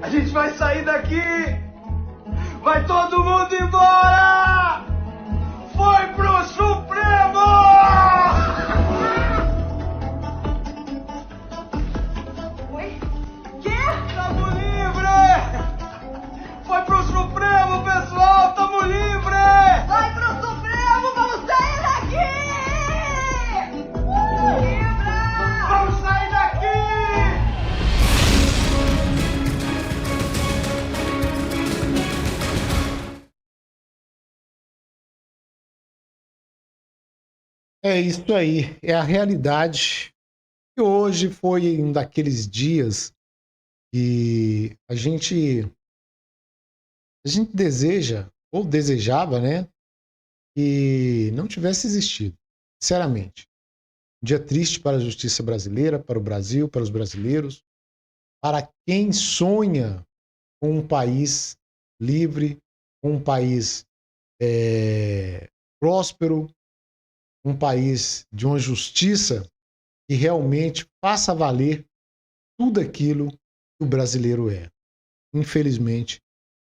A gente vai sair daqui! Vai todo mundo embora! Foi pro Supremo! Oi? Quê? Tamo livre! Foi pro Supremo, pessoal! Tamo livre! Vai pro Supremo! Vamos sair daqui! Libra! Vamos sair daqui! É isso aí, é a realidade. E hoje foi um daqueles dias que a gente deseja, ou desejava, né, que não tivesse existido, sinceramente. Um dia triste para a justiça brasileira, para o Brasil, para os brasileiros, para quem sonha com um país livre, com um país próspero, um país de uma justiça que realmente faça valer tudo aquilo que o brasileiro é. Infelizmente,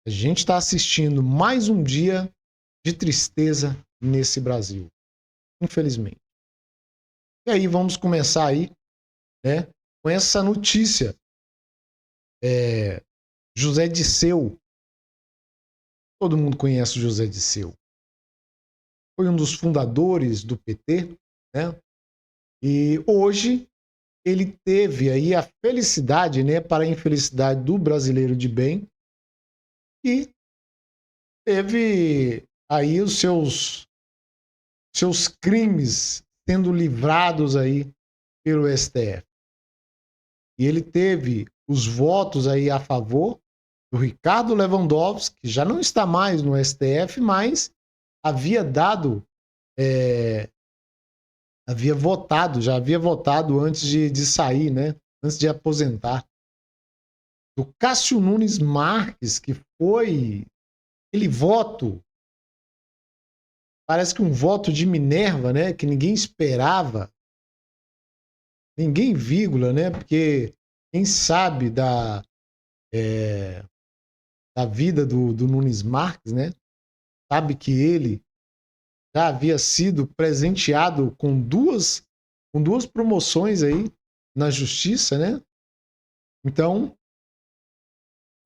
a gente está assistindo mais um dia de tristeza nesse Brasil. Infelizmente. E aí vamos começar aí, né, com essa notícia. José Disseu. Todo mundo conhece o José Disseu. Foi um dos fundadores do PT, né? E hoje ele teve aí a felicidade, né, para a infelicidade do brasileiro de bem, e teve aí os seus crimes sendo livrados aí pelo STF. E ele teve os votos aí a favor do Ricardo Lewandowski, que já não está mais no STF, mas havia votado antes de sair, né? Antes de aposentar. Do Cássio Nunes Marques, que foi aquele voto, parece que um voto de Minerva, né? Que ninguém esperava. Ninguém, vírgula, né? Porque quem sabe da vida do Nunes Marques, né? Sabe que ele já havia sido presenteado com duas promoções aí na justiça, né? Então,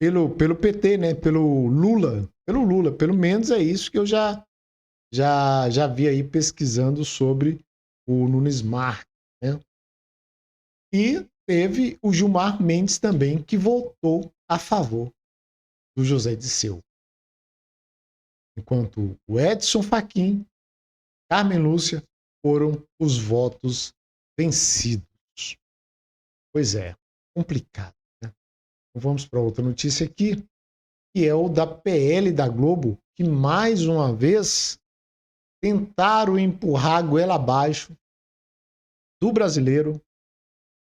pelo PT, né? Pelo Lula, pelo menos é isso que eu já vi aí pesquisando sobre o Nunes Marques, né? E teve o Gilmar Mendes também, que votou a favor do José Disseu. Enquanto o Edson Fachin, Carmen Lúcia foram os votos vencidos. Pois é, complicado, né? Então vamos para outra notícia aqui, que é o da PL da Globo, que mais uma vez tentaram empurrar a goela abaixo do brasileiro.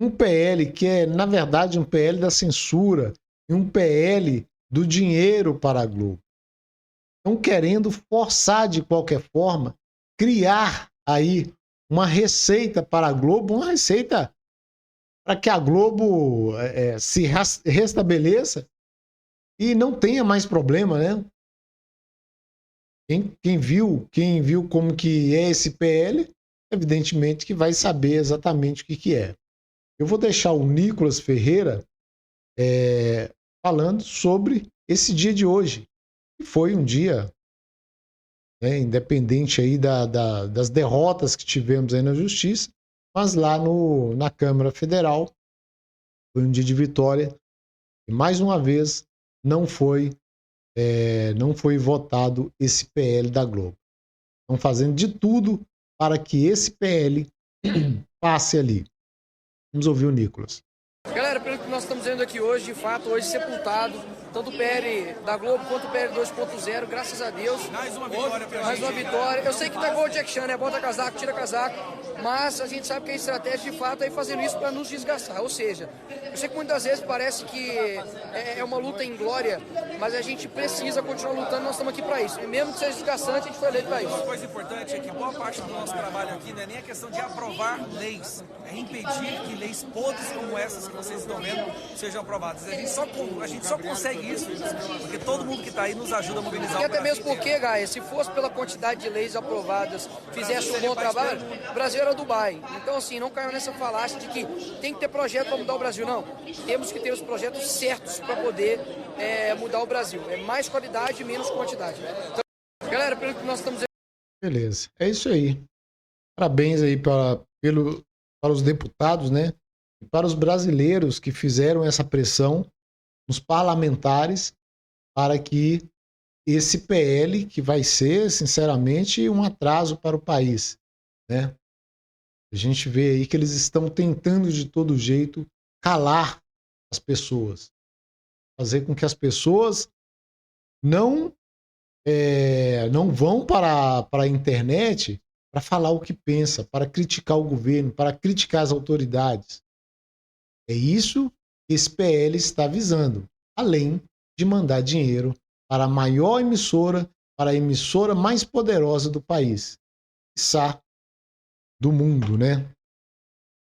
Um PL que é, na verdade, um PL da censura e um PL do dinheiro para a Globo. Estão querendo forçar de qualquer forma, criar aí uma receita para a Globo, uma receita para que a Globo se restabeleça e não tenha mais problema, né? Quem viu como que é esse PL, evidentemente que vai saber exatamente o que é. Eu vou deixar o Nicolas Ferreira falando sobre esse dia de hoje, que foi um dia, né, independente aí das derrotas que tivemos aí na Justiça, mas lá na Câmara Federal foi um dia de vitória e mais uma vez não foi votado esse PL da Globo. Estão fazendo de tudo para que esse PL passe ali. Vamos ouvir o Nicolas. Galera, pelo que nós estamos vendo aqui hoje, de fato, hoje sepultado, tanto o PL da Globo quanto o PL 2.0, graças a Deus. Mais uma vitória pra gente. Mais uma vitória. Eu sei que tá igual o Jack Chan, né? Bota casaco, tira casaco, mas a gente sabe que a estratégia de fato é fazendo isso para nos desgastar. Ou seja, eu sei que muitas vezes parece que é uma luta em glória, mas a gente precisa continuar lutando, nós estamos aqui para isso. E mesmo que seja desgastante, a gente foi eleito para isso. Uma coisa importante é que boa parte do nosso trabalho aqui não é nem a questão de aprovar leis, é impedir que leis podres como essas que vocês estão vendo sejam sejam aprovadas. A gente só consegue isso porque todo mundo que está aí nos ajuda a mobilizar E o até Brasil. mesmo porque, Gaia, se fosse pela quantidade de leis aprovadas, fizesse um bom trabalho, o Brasil era Dubai. Então, assim, não caiu nessa falácia de que tem que ter projeto para mudar o Brasil, não. Temos que ter os projetos certos para poder mudar o Brasil. É mais qualidade e menos quantidade. Então, galera, pelo que nós estamos... Beleza. É isso aí. Parabéns aí para os deputados, né? E para os brasileiros que fizeram essa pressão nos parlamentares para que esse PL, que vai ser, sinceramente, um atraso para o país, né? A gente vê aí que eles estão tentando de todo jeito calar as pessoas, fazer com que as pessoas não vão para a internet para falar o que pensa, para criticar o governo, para criticar as autoridades. É isso que esse PL está visando, além de mandar dinheiro para a maior emissora, para a emissora mais poderosa do país, quiçá do mundo, né?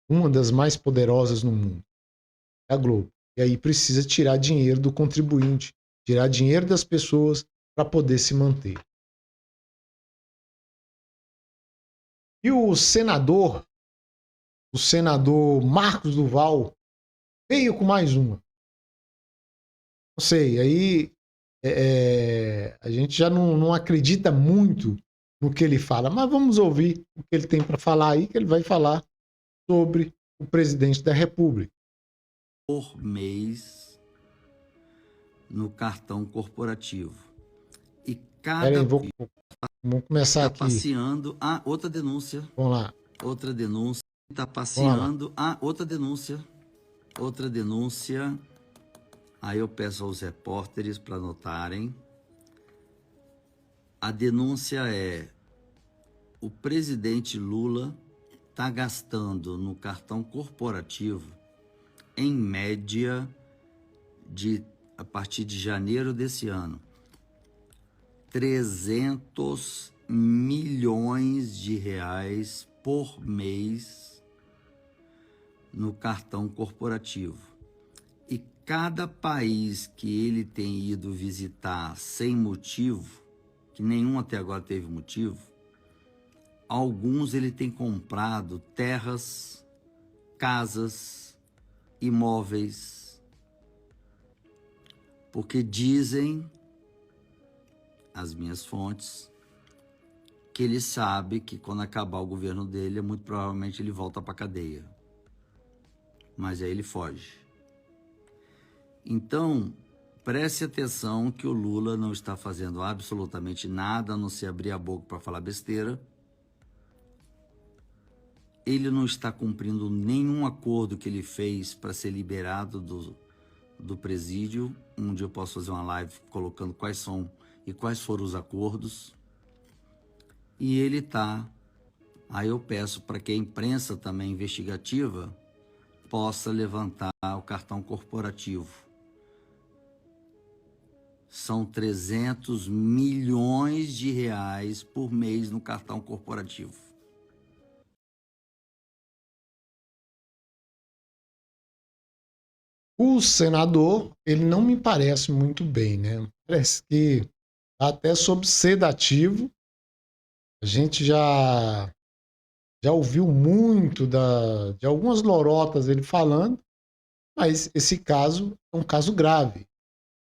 Uma das mais poderosas no mundo, é a Globo. E aí precisa tirar dinheiro do contribuinte, tirar dinheiro das pessoas para poder se manter. E o senador Marcos Duval, veio com mais uma. Não sei, aí a gente já não acredita muito no que ele fala, mas vamos ouvir o que ele tem para falar aí, que ele vai falar sobre o presidente da República. Por mês no cartão corporativo. E cada Peraí, vamos começar aqui. passeando a outra denúncia. Vamos lá. Outra denúncia. Está passeando a outra denúncia. Outra denúncia. Aí eu peço aos repórteres para anotarem. A denúncia é: o presidente Lula está gastando no cartão corporativo, em média, a partir de janeiro desse ano, 300 milhões de reais por mês no cartão corporativo. E cada país que ele tem ido visitar sem motivo, que nenhum até agora teve motivo, alguns ele tem comprado terras, casas, imóveis, porque dizem as minhas fontes que ele sabe que quando acabar o governo dele, muito provavelmente ele volta para a cadeia. Mas aí ele foge. Então, preste atenção que o Lula não está fazendo absolutamente nada, a não ser abrir a boca para falar besteira. Ele não está cumprindo nenhum acordo que ele fez para ser liberado do presídio. Um dia eu posso fazer uma live colocando quais são e quais foram os acordos. E ele está... Aí eu peço para que a imprensa também investigativa possa levantar o cartão corporativo. São 300 milhões de reais por mês no cartão corporativo. O senador, ele não me parece muito bem, né? Parece que tá até sob sedativo. A gente já ouviu muito de algumas lorotas ele falando, mas esse caso é um caso grave,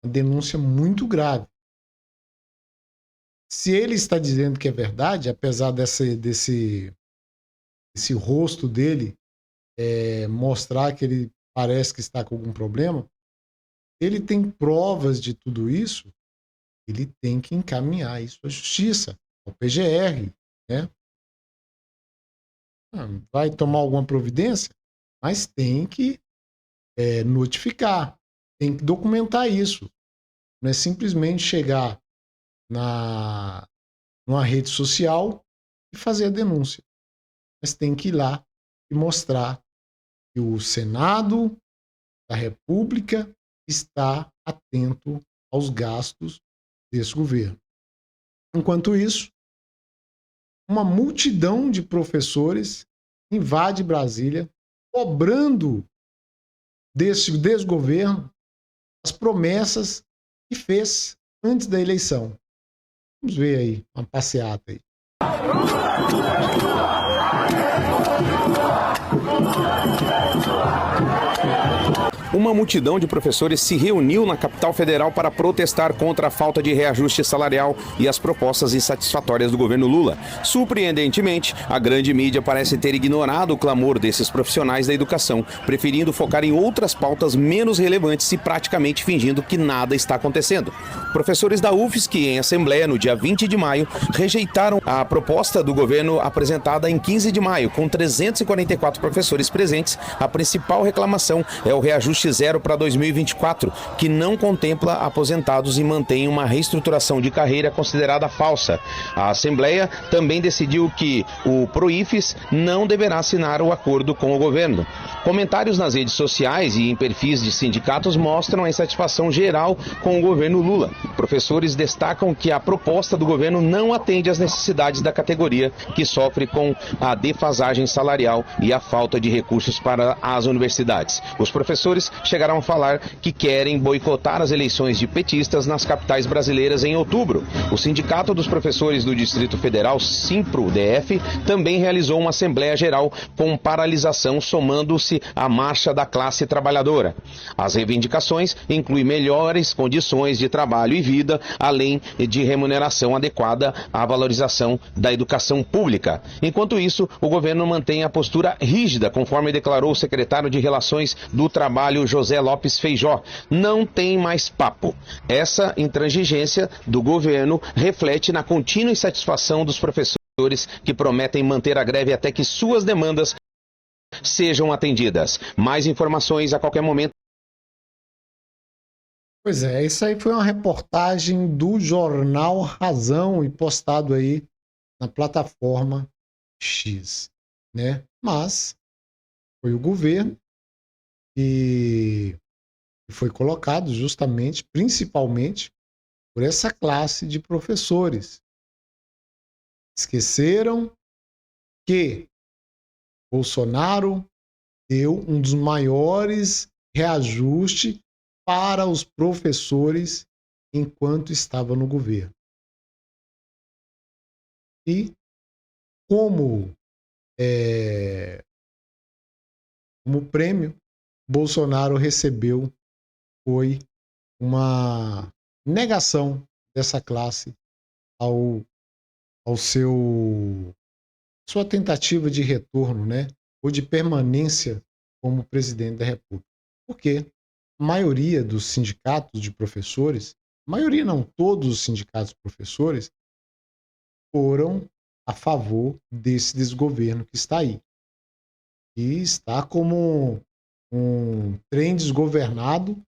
uma denúncia muito grave. Se ele está dizendo que é verdade, apesar desse rosto dele mostrar que ele parece que está com algum problema, ele tem provas de tudo isso, ele tem que encaminhar isso à justiça, ao PGR, né? Vai tomar alguma providência, mas tem que notificar, tem que documentar isso. Não é simplesmente chegar numa rede social e fazer a denúncia. Mas tem que ir lá e mostrar que o Senado da República está atento aos gastos desse governo. Enquanto isso, uma multidão de professores invade Brasília, cobrando desse desgoverno, as promessas que fez antes da eleição. Vamos ver aí, uma passeata aí. Uma multidão de professores se reuniu na capital federal para protestar contra a falta de reajuste salarial e as propostas insatisfatórias do governo Lula. Surpreendentemente, a grande mídia parece ter ignorado o clamor desses profissionais da educação, preferindo focar em outras pautas menos relevantes e praticamente fingindo que nada está acontecendo. Professores da UFSC, em assembleia no dia 20 de maio, rejeitaram a proposta do governo apresentada em 15 de maio, com 344 professores presentes. A principal reclamação é o reajuste zero para 2024, que não contempla aposentados e mantém uma reestruturação de carreira considerada falsa. A Assembleia também decidiu que o Proifes não deverá assinar o acordo com o governo. Comentários nas redes sociais e em perfis de sindicatos mostram a insatisfação geral com o governo Lula. Professores destacam que a proposta do governo não atende às necessidades da categoria, que sofre com a defasagem salarial e a falta de recursos para as universidades. Os professores chegaram a falar que querem boicotar as eleições de petistas nas capitais brasileiras em outubro. O Sindicato dos Professores do Distrito Federal, Simpro-DF, também realizou uma Assembleia Geral com paralisação, somando-se à marcha da classe trabalhadora. As reivindicações incluem melhores condições de trabalho e vida, além de remuneração adequada à valorização da educação pública. Enquanto isso, o governo mantém a postura rígida, conforme declarou o secretário de Relações do Trabalho, José Lopes Feijó. Não tem mais papo. Essa intransigência do governo reflete na contínua insatisfação dos professores, que prometem manter a greve até que suas demandas sejam atendidas. Mais informações a qualquer momento. Pois é, isso aí foi uma reportagem do jornal Razão e postado aí na plataforma X, né? Mas foi o governo que foi colocado justamente, principalmente, por essa classe de professores. Esqueceram que Bolsonaro deu um dos maiores reajustes para os professores enquanto estava no governo. E como prêmio, Bolsonaro recebeu foi uma negação dessa classe ao sua tentativa de retorno, né, ou de permanência como presidente da República. Porque a maioria dos sindicatos de professores, a maioria não, todos os sindicatos de professores foram a favor desse desgoverno que está aí. E está como um trem desgovernado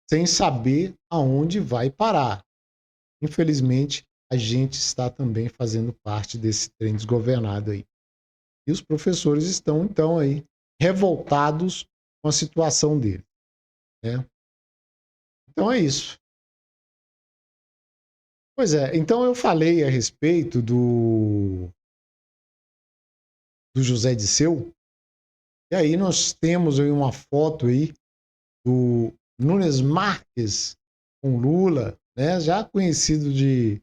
sem saber aonde vai parar. Infelizmente, a gente está também fazendo parte desse trem desgovernado aí. E os professores estão, então, aí revoltados com a situação dele, né? Então é isso. Pois é, então eu falei a respeito do José Disseu, e aí nós temos aí uma foto aí do Nunes Marques com Lula, né? Já conhecido de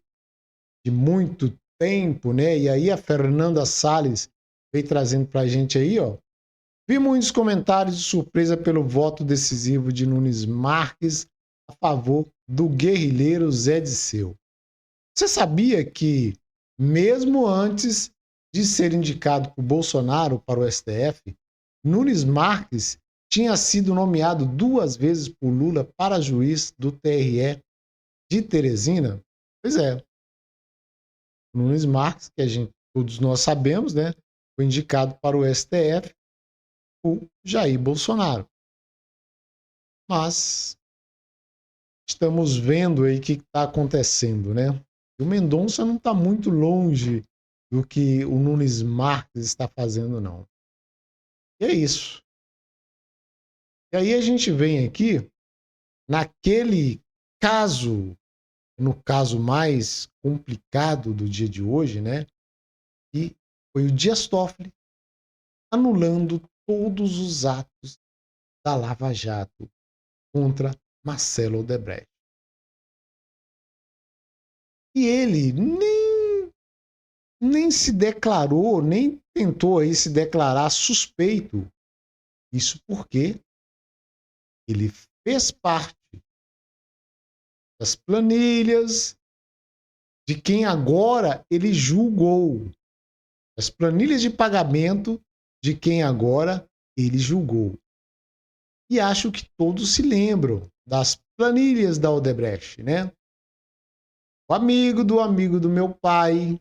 muito tempo, né? E aí a Fernanda Salles veio trazendo pra gente aí, ó. Vi muitos comentários de surpresa pelo voto decisivo de Nunes Marques a favor do guerrilheiro Zé Disseu. Você sabia que, mesmo antes de ser indicado por Bolsonaro para o STF, Nunes Marques tinha sido nomeado 2 vezes por Lula para juiz do TRE de Teresina? Pois é. Nunes Marques, que todos nós sabemos, né, foi indicado para o STF por Jair Bolsonaro. Mas estamos vendo aí o que está acontecendo, né? O Mendonça não está muito longe do que o Nunes Marques está fazendo, não. E é isso. E aí a gente vem aqui naquele caso, no caso mais complicado do dia de hoje, né? E foi o Dias Toffoli anulando todos os atos da Lava Jato contra Marcelo Odebrecht. E ele nem se declarou, nem tentou aí se declarar suspeito. Isso porque ele fez parte das planilhas de quem agora ele julgou. As planilhas de pagamento de quem agora ele julgou. E acho que todos se lembram das planilhas da Odebrecht, né? O amigo do meu pai,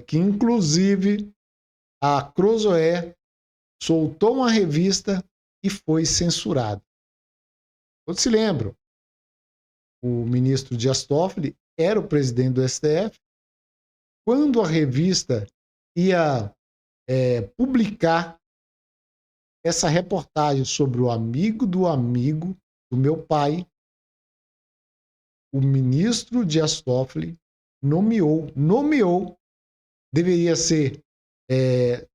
que inclusive a Cruzoé soltou uma revista e foi censurado. Todos se lembram. O ministro Dias Toffoli era o presidente do STF. Quando a revista ia publicar essa reportagem sobre o amigo do meu pai, o ministro Dias Toffoli nomeou, deveria ser, quer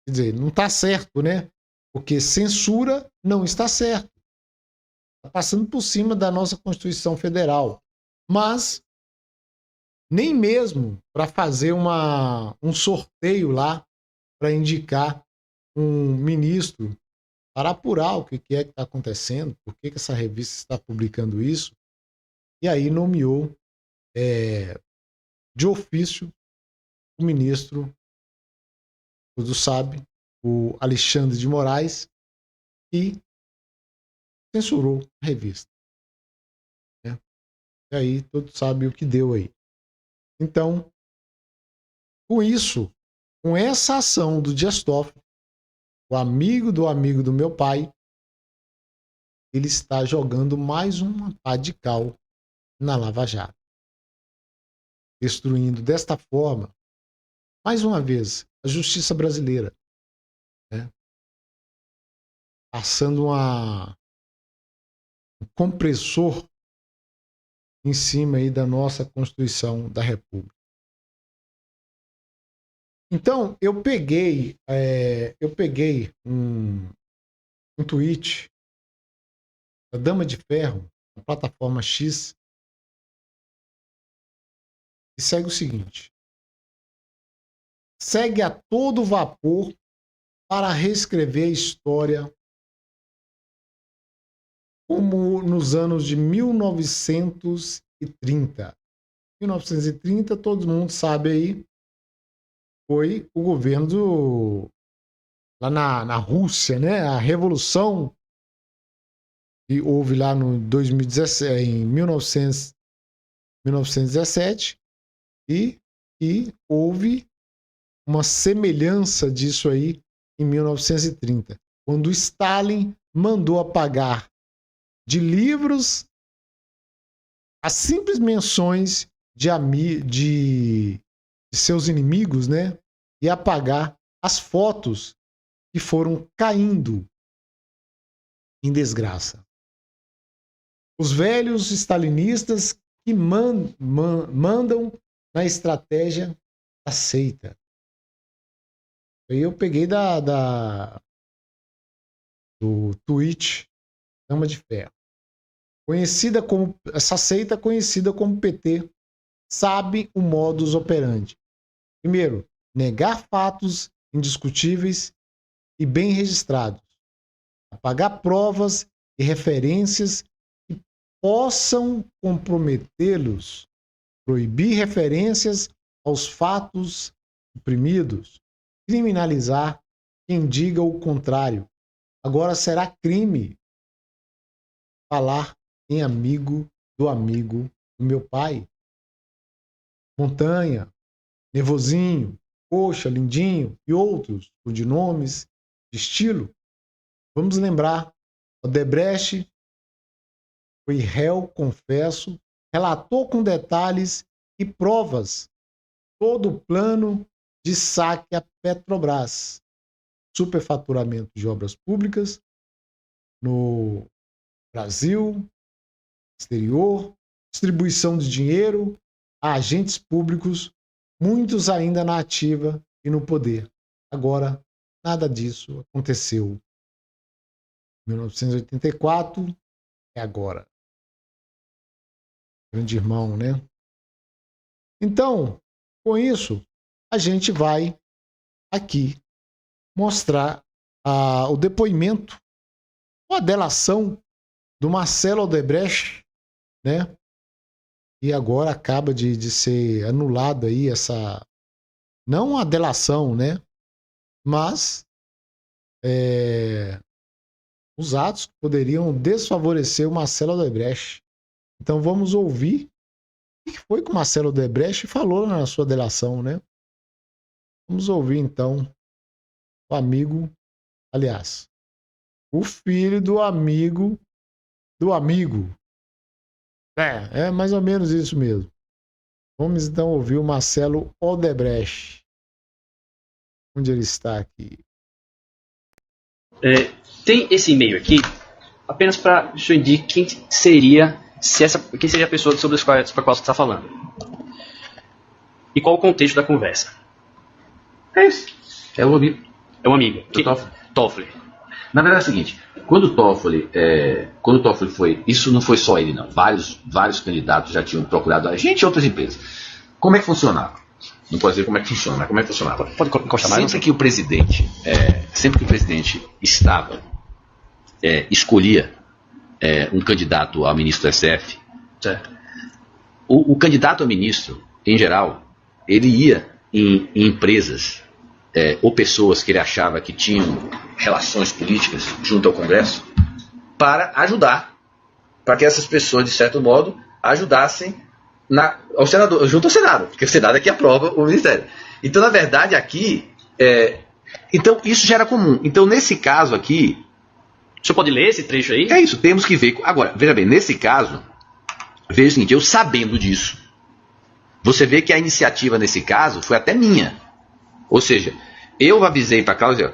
dizer, não está certo, né? Porque censura não está certo. Está passando por cima da nossa Constituição Federal. Mas nem mesmo para fazer um sorteio lá para indicar um ministro para apurar o que é que está acontecendo, por que essa revista está publicando isso, e aí nomeou de ofício o ministro, todos sabem, o Alexandre de Moraes, e censurou a revista. Né? E aí todos sabem o que deu aí. Então, com isso, com essa ação do Dias Toffoli, o amigo do meu pai, ele está jogando mais uma pá de cal na Lava Jato. Destruindo desta forma, mais uma vez, a justiça brasileira. Né? Passando um compressor em cima aí da nossa Constituição da República. Então, eu peguei um tweet da Dama de Ferro, na plataforma X, e segue o seguinte: segue a todo vapor para reescrever a história como nos anos de 1930. 1930, todo mundo sabe aí, foi o governo lá na Rússia, né? A revolução que houve lá no 2017, em 1917, e houve uma semelhança disso aí em 1930, quando Stalin mandou apagar de livros as simples menções de seus inimigos, né? E apagar as fotos que foram caindo em desgraça. Os velhos stalinistas que mandam na estratégia da seita. Aí eu peguei do tweet Dama de Ferro. Essa seita conhecida como PT sabe o modus operandi. Primeiro, negar fatos indiscutíveis e bem registrados. Apagar provas e referências que possam comprometê-los. Proibir referências aos fatos suprimidos. Criminalizar quem diga o contrário. Agora será crime falar em amigo do meu pai. Montanha, Nervosinho, Poxa, Lindinho e outros codinomes de estilo. Vamos lembrar, Odebrecht foi réu, confesso, relatou com detalhes e provas todo o plano de saque à Petrobras, superfaturamento de obras públicas no Brasil, exterior, distribuição de dinheiro a agentes públicos, muitos ainda na ativa e no poder. Agora, nada disso aconteceu 1984 é agora. Grande irmão, né? Então, com isso, a gente vai aqui mostrar o depoimento, a delação do Marcelo Odebrecht, né? E agora acaba de ser anulado aí essa... Não a delação, né? Mas os atos que poderiam desfavorecer o Marcelo Odebrecht. Então vamos ouvir o que foi que o Marcelo Odebrecht falou na sua delação, né? Vamos ouvir então o amigo, aliás, o filho do amigo do amigo. É mais ou menos isso mesmo. Vamos então ouvir o Marcelo Odebrecht. Onde ele está aqui? Tem esse e-mail aqui, apenas para que eu indique quem seria a pessoa sobre a qual você está falando. E qual o contexto da conversa. É isso. É o amigo. É um amigo. Toffoli. Na verdade é o seguinte, quando o Toffoli foi, isso não foi só ele não, vários candidatos já tinham procurado a gente e outras empresas. Como é que funcionava? Não pode dizer como é que funciona, mas como é que funcionava? Pode encostar mais. Sempre que o presidente escolhia um candidato a ministro do SF, certo. O candidato a ministro, em geral, ele ia em empresas ou pessoas que ele achava que tinham relações políticas junto ao Congresso para ajudar, para que essas pessoas, de certo modo, ajudassem ao senador, junto ao Senado, porque o Senado é que aprova o ministério. Então, na verdade, aqui, então isso já era comum. Então, nesse caso aqui... O senhor pode ler esse trecho aí? É isso, temos que ver. Agora, veja bem, nesse caso, veja o seguinte, eu sabendo disso, você vê que a iniciativa nesse caso foi até minha. Ou seja, eu avisei para a Cláudia,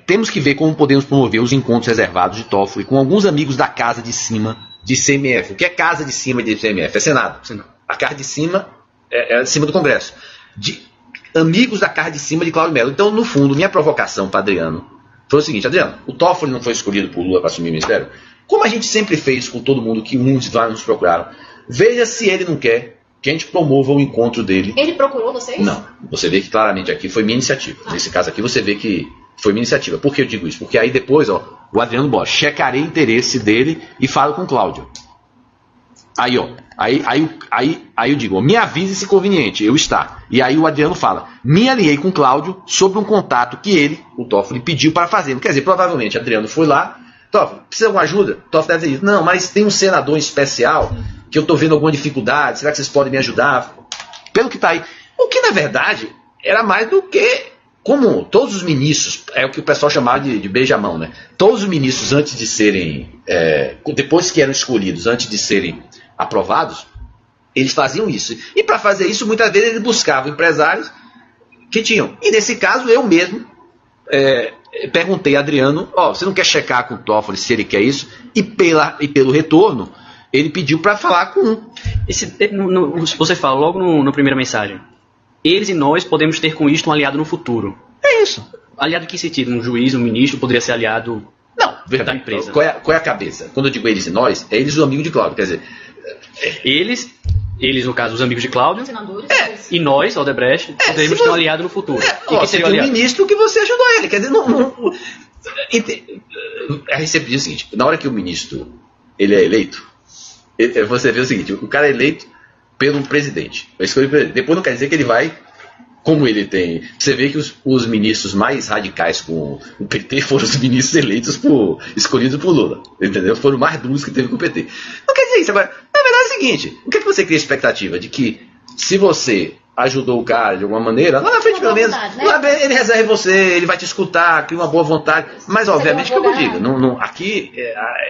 temos que ver como podemos promover os encontros reservados de Toffoli com alguns amigos da casa de cima de CMF. O que é casa de cima de CMF? É Senado. A casa de cima é acima do Congresso. De amigos da casa de cima de Cláudio Mello. Então, no fundo, minha provocação para Adriano foi o seguinte: Adriano, o Toffoli não foi escolhido por Lula para assumir o ministério? Como a gente sempre fez com todo mundo, que muitos nos procuraram, veja se ele não quer que a gente promova o encontro dele. Ele procurou vocês? Não. Você vê que claramente aqui foi minha iniciativa. Nesse caso aqui você vê que foi minha iniciativa. Por que eu digo isso? Porque aí depois, o Adriano bota, checarei o interesse dele e falo com o Cláudio. Aí, aí eu digo, me avise se conveniente, eu estar. E aí o Adriano fala, me aliei com o Cláudio sobre um contato que ele, o Toffoli, pediu para fazer. Quer dizer, provavelmente Adriano foi lá, Toffoli, precisa de alguma ajuda? Toffoli deve dizer, não, mas tem um senador em especial que eu estou vendo alguma dificuldade, será que vocês podem me ajudar? Pelo que está aí. O que, na verdade, era mais do que, como todos os ministros, é o que o pessoal chamava de beijamão, né? Todos os ministros, antes de serem, depois que eram escolhidos, antes de serem aprovados, eles faziam isso. E para fazer isso, muitas vezes eles buscavam empresários que tinham. E nesse caso, eu mesmo perguntei a Adriano, você não quer checar com o Toffoli se ele quer isso? E pelo retorno, ele pediu para falar com um. Você fala logo na primeira mensagem. Eles e nós podemos ter com isto um aliado no futuro. É isso. Aliado em que sentido? Um juiz, um ministro poderia ser aliado da empresa? Qual é a cabeça? Quando eu digo eles e nós, é eles os amigos de Cláudio. Quer dizer, eles, no caso, os amigos de Cláudio, e nós, Odebrecht, poderíamos ter um aliado no futuro. E que seria o aliado? Ministro que você ajudou ele. Quer dizer, a receita diz o seguinte: na hora que o ministro ele é eleito, você vê o seguinte, o cara é eleito pelo presidente. Depois não quer dizer que ele vai, como ele tem... Você vê que os ministros mais radicais com o PT foram os ministros eleitos escolhidos por Lula. Entendeu? Foram mais duros que teve com o PT. Não quer dizer isso. Agora, na verdade é o seguinte, o que você cria expectativa? De que se você ajudou o cara de alguma maneira, lá na frente pelo menos, né? Ele reserva você, ele vai te escutar, cria uma boa vontade. Mas obviamente que eu digo, aqui,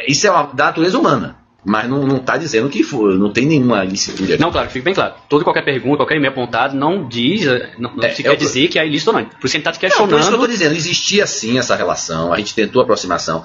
isso é da natureza humana. Mas não está dizendo que não tem nenhuma licitude aqui. Não, claro, fica bem claro. Toda e qualquer pergunta, qualquer e-mail apontado não diz, não se quer dizer que é ilícito ou não. Por isso que ele está te questionando. Por isso que eu estou dizendo, existia sim essa relação, a gente tentou aproximação.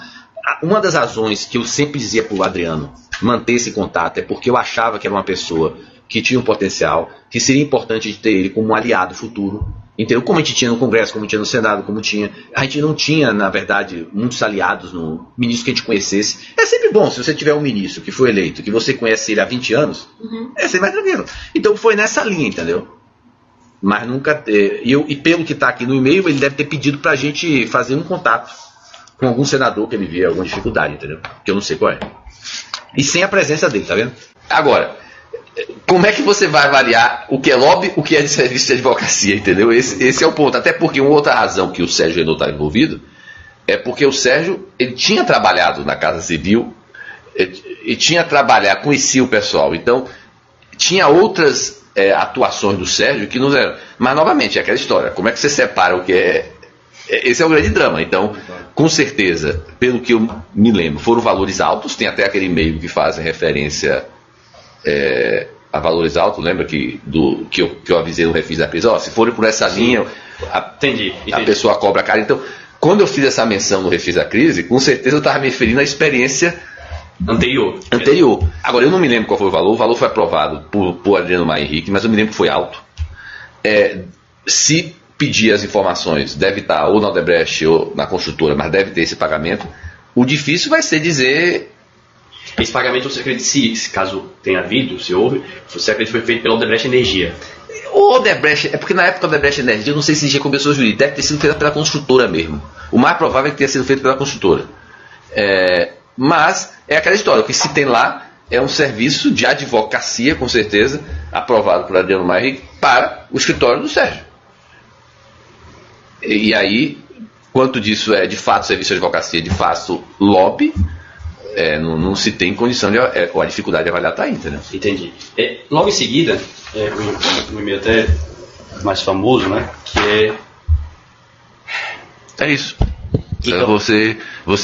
Uma das razões que eu sempre dizia para o Adriano manter esse contato é porque eu achava que era uma pessoa que tinha um potencial, que seria importante de ter ele como um aliado futuro Entendeu? Como a gente tinha no Congresso, como tinha no Senado, como tinha. A gente não tinha, na verdade, muitos aliados no ministro que a gente conhecesse. É sempre bom se você tiver um ministro que foi eleito, que você conhece ele há 20 anos, é sempre mais tranquilo. Então foi nessa linha, entendeu? Mas nunca. E pelo que está aqui no e-mail, ele deve ter pedido para a gente fazer um contato com algum senador que ele via alguma dificuldade, entendeu? Que eu não sei qual é. E sem a presença dele, tá vendo? Agora, como é que você vai avaliar o que é lobby, o que é de serviço de advocacia, entendeu? Esse é o ponto. Até porque uma outra razão que o Sérgio Renault está envolvido é porque o Sérgio, ele tinha trabalhado na Casa Civil e tinha trabalhado, conhecia o pessoal. Então, tinha outras atuações do Sérgio que não eram. Mas, novamente, é aquela história. Como é que você separa o que é... Esse é o grande drama. Então, com certeza, pelo que eu me lembro, foram valores altos. Tem até aquele e-mail que faz referência a valores altos. Lembra que eu avisei no Refis da Crise? Se forem por essa linha, Entendi. a pessoa cobra cara. Então, quando eu fiz essa menção no Refis da Crise, com certeza eu estava me referindo à experiência Anterior. Agora, eu não me lembro qual foi o valor. O valor foi aprovado por Adriano Maia Henrique, mas eu me lembro que foi alto. Se pedir as informações, deve estar ou na Odebrecht ou na construtora, mas deve ter esse pagamento. O difícil vai ser dizer... Esse pagamento, você acredita, se caso tenha havido, se houve, você acredita que foi feito pela Odebrecht Energia? O Odebrecht, é porque na época da Odebrecht Energia, eu não sei se já começou jurídico, deve ter sido feito pela construtora mesmo. O mais provável é que tenha sido feito pela construtora. Mas é aquela história, o que se tem lá é um serviço de advocacia, com certeza, aprovado por Adriano Maia Henrique, para o escritório do Sérgio. E aí, quanto disso é de fato serviço de advocacia, de fato lobby, não se tem condição de. A dificuldade de avaliar está aí, entendeu? Entendi. Logo em seguida, um e-mail até mais famoso, né? Que é isso. Então,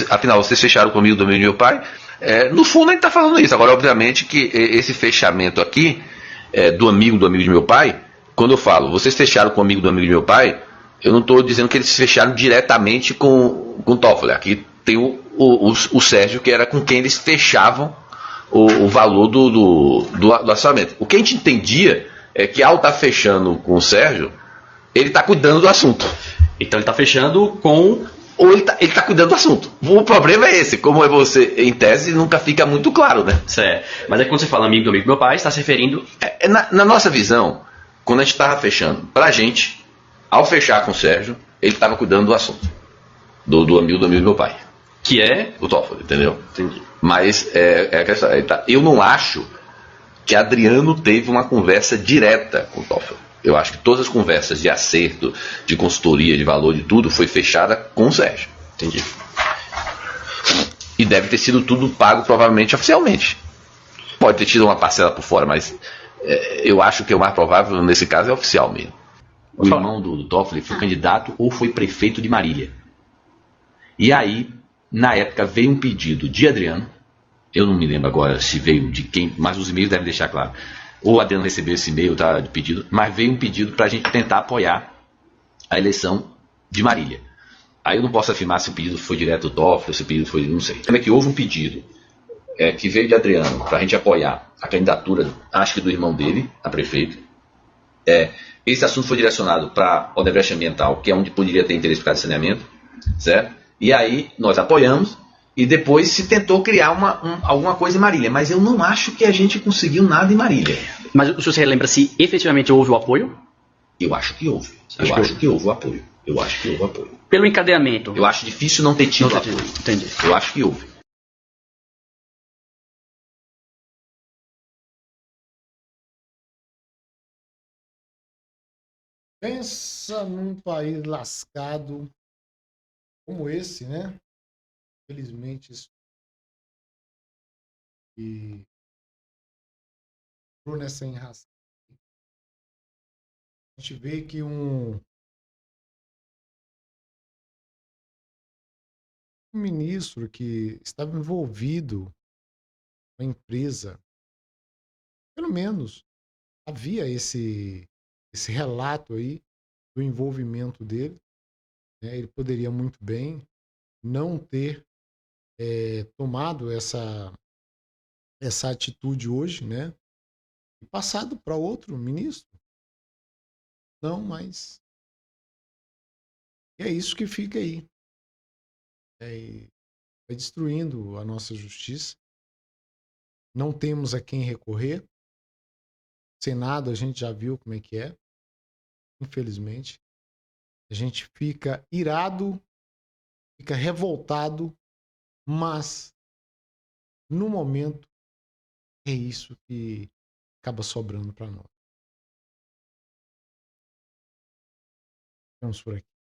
afinal, vocês fecharam comigo do meu pai. No fundo, a gente está falando isso. Agora, obviamente, que esse fechamento aqui do amigo de meu pai, quando eu falo, vocês fecharam com o amigo do amigo de meu pai, eu não estou dizendo que eles fecharam diretamente com o Toffoli. Aqui tem o Sérgio, que era com quem eles fechavam o valor do orçamento. O que a gente entendia é que, ao estar fechando com o Sérgio, ele está cuidando do assunto. Então ele está fechando com... Ou ele está cuidando do assunto. O problema é esse. Como é você, em tese, nunca fica muito claro, né? Certo. Mas é quando você fala amigo do meu pai, está se referindo... Na nossa visão, quando a gente estava fechando, pra gente, ao fechar com o Sérgio, ele estava cuidando do assunto. Do amigo do meu pai. Que é? O Toffoli, entendeu? Entendi. Mas eu não acho que Adriano teve uma conversa direta com o Toffoli. Eu acho que todas as conversas de acerto, de consultoria, de valor, de tudo, foi fechada com o Sérgio. Entendi. E deve ter sido tudo pago, provavelmente, oficialmente. Pode ter tido uma parcela por fora, mas eu acho que o mais provável, nesse caso, é oficial mesmo. O irmão do Toffoli foi candidato ou foi prefeito de Marília. E aí, na época, veio um pedido de Adriano. Eu não me lembro agora se veio de quem, mas os e-mails devem deixar claro. Ou Adriano recebeu esse e-mail, tá, de pedido, mas veio um pedido para a gente tentar apoiar a eleição de Marília. Aí eu não posso afirmar se o pedido foi direto do Toffoli, se o pedido foi, não sei. Como é que houve um pedido que veio de Adriano para a gente apoiar a candidatura, acho que do irmão dele, a prefeito. Esse assunto foi direcionado para Odebrecht Ambiental, que é onde poderia ter interesse por causa de saneamento, certo? E aí nós apoiamos. E depois se tentou criar alguma coisa em Marília. Mas eu não acho que a gente conseguiu nada em Marília. Mas o senhor se lembra se efetivamente houve o apoio? Eu acho que houve. Eu acho que houve o apoio. Pelo encadeamento? Eu acho difícil não ter tido apoio. Entendi. Eu acho que houve. Pensa num país lascado como esse, né? Infelizmente, isso entrou nessa enrascada. A gente vê que um ministro que estava envolvido com a empresa, pelo menos havia esse relato aí do envolvimento dele, né? Ele poderia muito bem não ter tomado essa atitude hoje, né? E passado para outro ministro. Não, mas E é isso que fica aí. Vai destruindo a nossa justiça. Não temos a quem recorrer. Senado, a gente já viu como é que é. Infelizmente. A gente fica irado, fica revoltado, mas no momento é isso que acaba sobrando para nós. Vamos por aqui.